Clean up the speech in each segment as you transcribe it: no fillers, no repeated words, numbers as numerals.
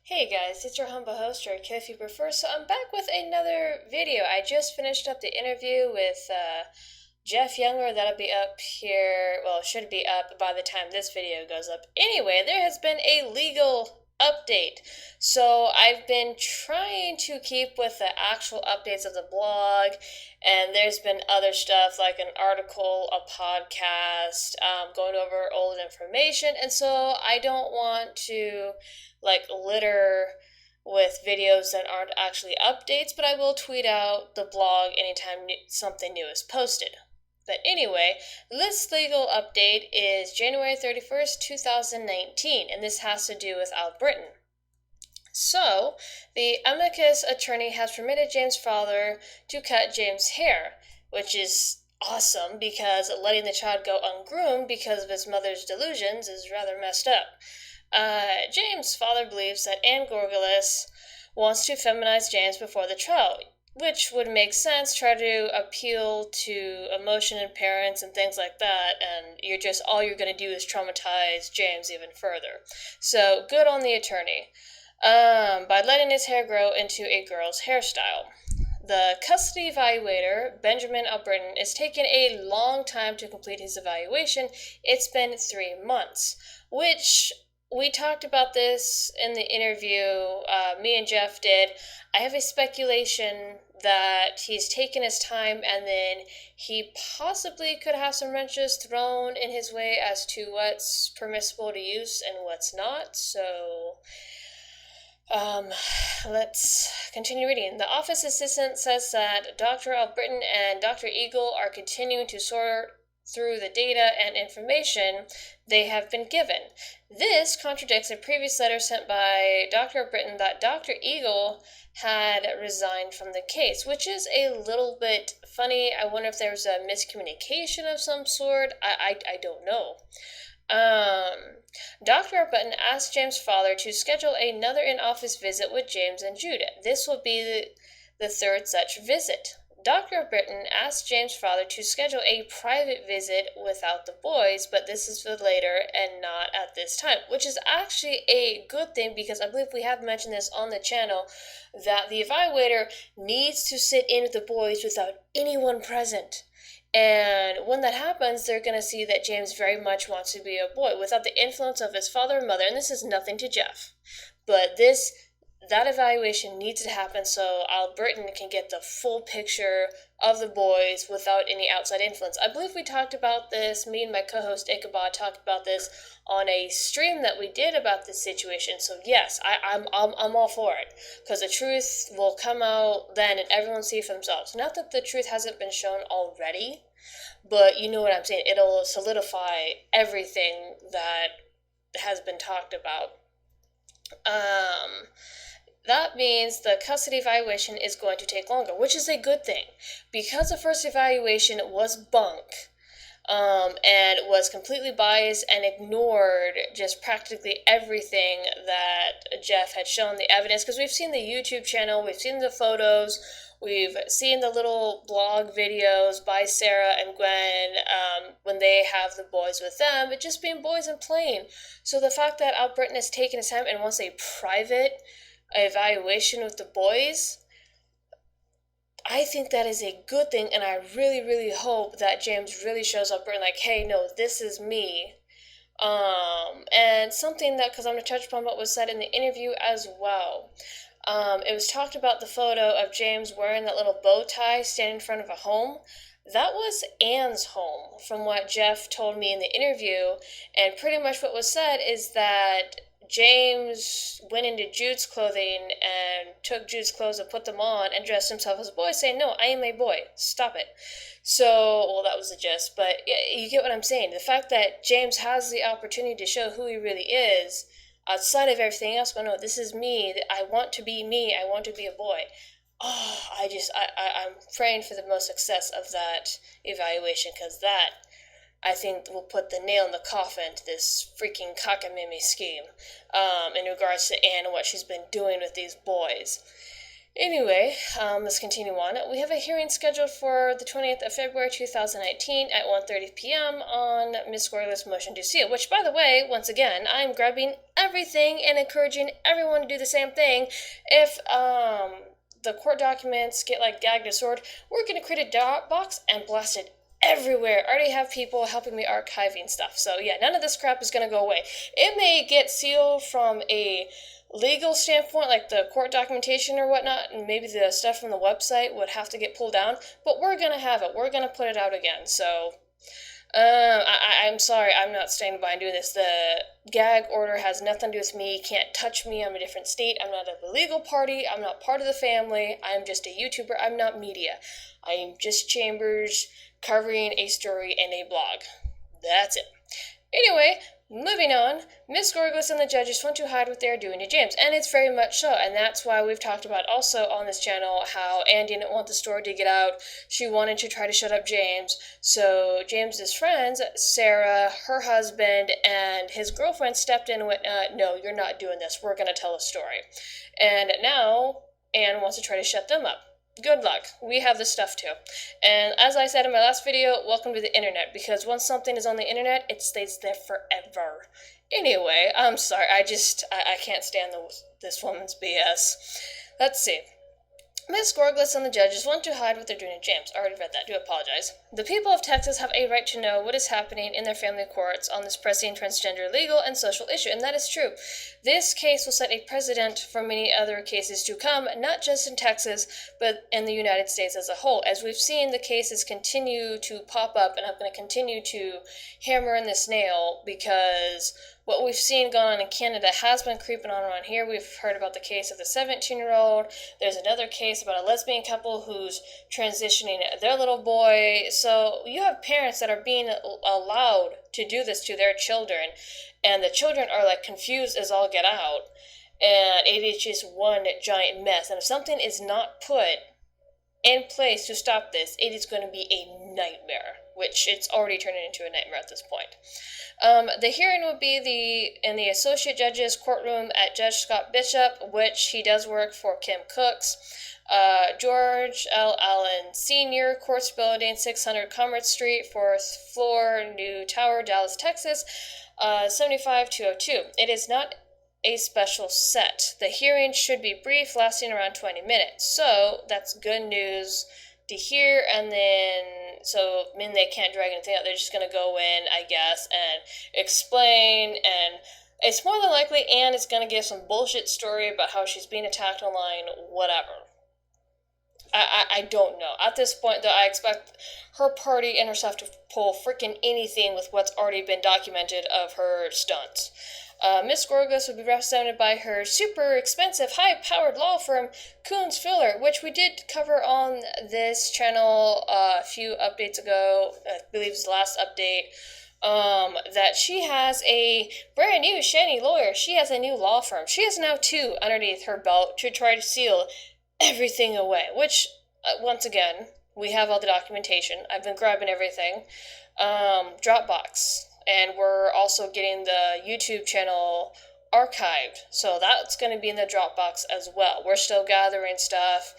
Hey guys, it's your humble host, or Kid if you prefer. So I'm back with another video. I just finished up the interview with Jeff Younger. That'll be up here, well, it should be up by the time this video goes up. Anyway, there has been a legal update. So I've been trying to keep with the actual updates of the blog, and there's been other stuff like an article, a podcast, going over old information, and so I don't want to litter with videos that aren't actually updates, but I will tweet out the blog anytime something new is posted. But anyway, this legal update is January 31st, 2019, and this has to do with Al Britton. So, the amicus attorney has permitted James' father to cut James' hair, which is awesome because letting the child go ungroomed because of his mother's delusions is rather messed up. James' father believes that Anne Gorgelis wants to feminize James before the trial, which would make sense, try to appeal to emotion in parents and things like that, and all you're going to do is traumatize James even further. So, good on the attorney. By letting his hair grow into a girl's hairstyle. The custody evaluator, Benjamin Al Britton, is taking a long time to complete his evaluation. It's been 3 months, which we talked about this in the interview me and Jeff did. I have a speculation that he's taken his time and then he possibly could have some wrenches thrown in his way as to what's permissible to use and what's not. So let's continue reading. The office assistant says that Dr. Al Britton and Dr. Eagle are continuing to sort through the data and information they have been given. This contradicts a previous letter sent by Dr. Britton that Dr. Eagle had resigned from the case, which is a little bit funny. I wonder if there was a miscommunication of some sort. I don't know. Dr. Button asked James' father to schedule another in-office visit with James and Judith. This will be the third such visit. Dr. Britton asked James' father to schedule a private visit without the boys, but this is for later and not at this time, which is actually a good thing because I believe we have mentioned this on the channel, that the evaluator needs to sit in with the boys without anyone present. And when that happens, they're going to see that James very much wants to be a boy without the influence of his father and mother. And this is nothing to Jeff, but that evaluation needs to happen so Al Britton can get the full picture of the boys without any outside influence. I believe we talked about this, me and my co-host Ichabod talked about this on a stream that we did about this situation. So yes, I'm all for it, because the truth will come out then and everyone see for themselves. Not that the truth hasn't been shown already, but you know what I'm saying. It'll solidify everything that has been talked about. That means the custody evaluation is going to take longer, which is a good thing. Because the first evaluation was bunk, and was completely biased and ignored just practically everything that Jeff had shown the evidence, because we've seen the YouTube channel, we've seen the photos, we've seen the little blog videos by Sarah and Gwen when they have the boys with them, but just being boys and playing. So the fact that Al Britton has taken his time and wants a private evaluation with the boys, I think that is a good thing, and I really, really hope that James really shows up and like, hey, no, this is me. And something that, because I'm going to touch upon what was said in the interview as well. It was talked about the photo of James wearing that little bow tie standing in front of a home. That was Anne's home, from what Jeff told me in the interview, and pretty much what was said is that James went into Jude's clothing and took Jude's clothes and put them on and dressed himself as a boy, saying, no, I am a boy, stop it. So, well, that was the gist, but you get what I'm saying. The fact that James has the opportunity to show who he really is, outside of everything else, but no, this is me, I want to be me, I want to be a boy. Oh, I'm praying for the most success of that evaluation, because that, I think, will put the nail in the coffin to this freaking cockamamie scheme in regards to Anne and what she's been doing with these boys. Anyway, let's continue on. We have a hearing scheduled for the 20th of February 2019 at 1:30 p.m. on Ms. Gorga's motion to seal, which, by the way, once again, I'm grabbing everything and encouraging everyone to do the same thing. If the court documents get like gagged or stored, we're going to create a Dropbox and blast it everywhere. I already have people helping me archiving stuff. So yeah, none of this crap is going to go away. It may get sealed from a legal standpoint, like the court documentation or whatnot, and maybe the stuff from the website would have to get pulled down, but we're going to have it. We're going to put it out again. So I'm sorry, I'm not standing by and doing this. The gag order has nothing to do with me. You can't touch me. I'm a different state. I'm not a legal party. I'm not part of the family. I'm just a YouTuber. I'm not media. I am just Chambers covering a story in a blog. That's it. Anyway, moving on, Miss Gorgas and the judges want to hide what they are doing to James, and it's very much so, and that's why we've talked about also on this channel how Anne didn't want the story to get out. She wanted to try to shut up James, so James's friends, Sarah, her husband, and his girlfriend stepped in and went, no, you're not doing this, we're going to tell a story. And now Anne wants to try to shut them up. Good luck. We have this stuff too. And as I said in my last video, welcome to the internet, because once something is on the internet, it stays there forever. Anyway, I'm sorry, I can't stand this woman's BS. Let's see. Ms. Gorgas and the judges want to hide what they're doing to James. I already read that. Do apologize. The people of Texas have a right to know what is happening in their family courts on this pressing transgender legal and social issue, and that is true. This case will set a precedent for many other cases to come, not just in Texas, but in the United States as a whole. As we've seen, the cases continue to pop up, and I'm going to continue to hammer in this nail because what we've seen going on in Canada has been creeping on around here. We've heard about the case of the 17-year-old. There's another case about a lesbian couple who's transitioning their little boy. So you have parents that are being allowed to do this to their children, and the children are like confused as all get out, and it is just one giant mess. And if something is not put in place to stop this, it is going to be a nightmare, which it's already turning into a nightmare at this point. The hearing will be in the Associate Judge's courtroom at Judge Scott Bishop, which he does work for Kim Cooks. George L. Allen Sr., Courts Building, 600 Commerce Street, 4th floor, New Tower, Dallas, Texas, 75202. It is not a special set. The hearing should be brief, lasting around 20 minutes. So that's good news to hear, and then they can't drag anything out. They're just going to go in, I guess, and explain, and it's more than likely Anne is going to give some bullshit story about how she's being attacked online, whatever. I don't know. At this point, though, I expect her party and herself to pull freaking anything with what's already been documented of her stunts. Miss Gorgas would be represented by her super expensive, high-powered law firm, Coons Filler, which we did cover on this channel a few updates ago. I believe it was the last update. That she has a brand new shiny lawyer. She has a new law firm. She has now 2 underneath her belt to try to seal everything away, which, once again, we have all the documentation. I've been grabbing everything. Dropbox. And we're also getting the YouTube channel archived, so that's going to be in the Dropbox as well. We're still gathering stuff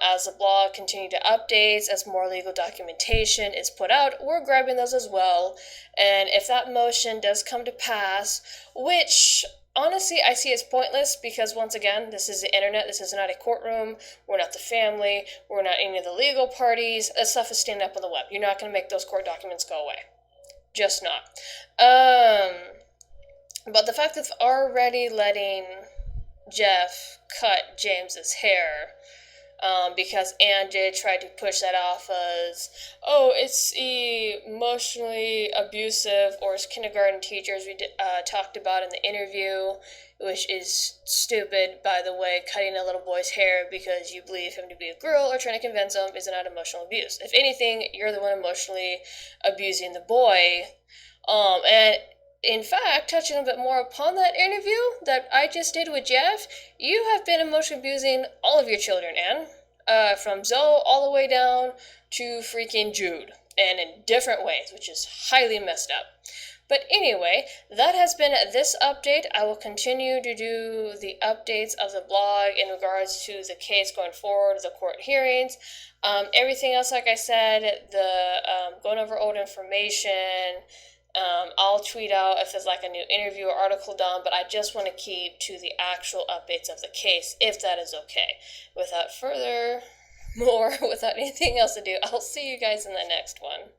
as the blog continue to updates, as more legal documentation is put out, we're grabbing those as well. And if that motion does come to pass, which honestly I see as pointless, because once again, this is the internet, this is not a courtroom, we're not the family, we're not any of the legal parties, that stuff is standing up on the web. You're not going to make those court documents go away. Just not. But the fact that it's already letting Jeff cut James's hair, because Anne did try to push that off as, oh, it's emotionally abusive, or as kindergarten teachers we talked about in the interview, which is stupid, by the way, cutting a little boy's hair because you believe him to be a girl or trying to convince him is not emotional abuse. If anything, you're the one emotionally abusing the boy. And in fact, touching a bit more upon that interview that I just did with Jeff, you have been emotionally abusing all of your children, Anne. From Zoe all the way down to freaking Jude, and in different ways, which is highly messed up. But anyway, that has been this update. I will continue to do the updates of the blog in regards to the case going forward, the court hearings. Everything else, like I said, the going over old information, I'll tweet out if there's like a new interview or article done, but I just want to keep to the actual updates of the case, if that is okay. Without anything else to do, I'll see you guys in the next one.